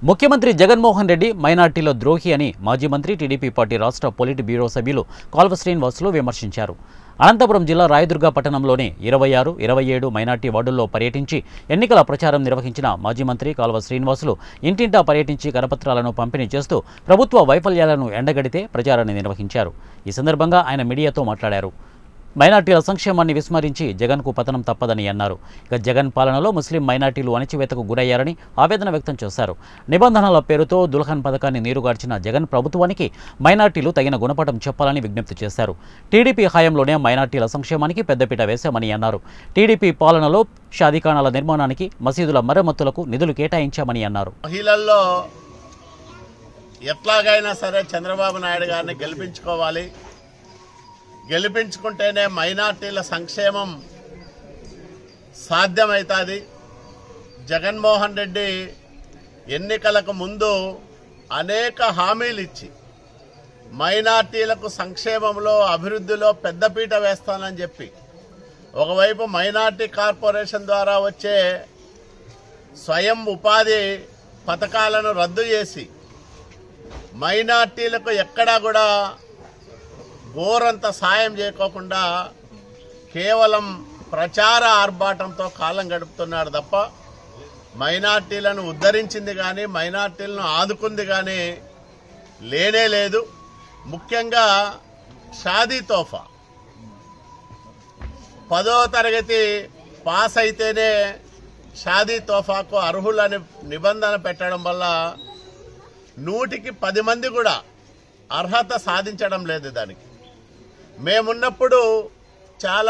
ముఖ్యమంత్రి జగన్మోహన్ రెడ్డి మైనార్టీల ద్రోహి అని మాజీ మంత్రి టీడీపీ పార్టీ రాష్ట్ర పొలిట్ బ్యూరో సభ్యులు కాల్వ శ్రీనివాసులు విమర్శించారు. అనంతపురం జిల్లా రాయదుర్గ పట్టణంలోని 26, 27 మైనార్టీ వార్డుల్లో పర్యటించి ఎన్నికల ప్రచారం నిర్వహించిన మాజీ మంత్రి కాల్వ శ్రీనివాసులు ఇంటింటా పర్యటించి కరపత్రాలను పంపిణీ చేస్తూ ప్రభుత్వ వైఫల్యాలను ఎండగడితే ప్రచారాన్ని నిర్వహించారు. ఈ సందర్భంగా ఆయన మీడియాతో మాట్లాడారు. మైనార్టీల సంక్షేమాన్ని విస్మరించి జగన్కు పతనం తప్పదని అన్నారు. ఇక జగన్ పాలనలో ముస్లిం మైనార్టీలు అణచివేతకు గురయ్యారని ఆవేదన వ్యక్తం చేశారు. నిబంధనల పేరుతో దుల్హన్ పథకాన్ని నీరుగార్చిన జగన్ ప్రభుత్వానికి మైనార్టీలు తగిన గుణపాఠం చెప్పాలని విజ్ఞప్తి చేశారు. టీడీపీ హయాంలోనే మైనార్టీల సంక్షేమానికి పెద్దపీట వేశామని అన్నారు. టీడీపీ పాలనలో షాదీఖానాల నిర్మాణానికి, మసీదుల మరమ్మతులకు నిధులు కేటాయించామని అన్నారు. మహిళల్లో ఎట్లాగైనా సరే చంద్రబాబు నాయుడు గారిని గెలిపించుకుంటేనే మైనార్టీల సంక్షేమం సాధ్యమవుతుంది. జగన్మోహన్ రెడ్డి ఎన్నికలకు ముందు అనేక హామీలు ఇచ్చి మైనార్టీలకు సంక్షేమంలో, అభివృద్ధిలో పెద్దపీట వేస్తానని చెప్పి ఒకవైపు మైనార్టీ కార్పొరేషన్ ద్వారా వచ్చే స్వయం ఉపాధి పథకాలను రద్దు చేసి మైనార్టీలకు ఎక్కడా కూడా గోరంత సాయం చేయకోకుండా కేవలం ప్రచార ఆర్భాటంతో కాలం గడుపుతున్నాడు తప్ప మైనార్టీలను ఉద్ధరించింది కానీ, మైనార్టీలను ఆదుకుంది కానీ లేనే లేదు. ముఖ్యంగా షాదీ తోఫా 10వ తరగతి పాస్ అయితేనే షాదీ తోఫాకు అర్హులని నిబంధన పెట్టడం వల్ల 100కి 10 మంది కూడా అర్హత సాధించడం లేదు. దానికి మేమున్నప్పుడు చాలా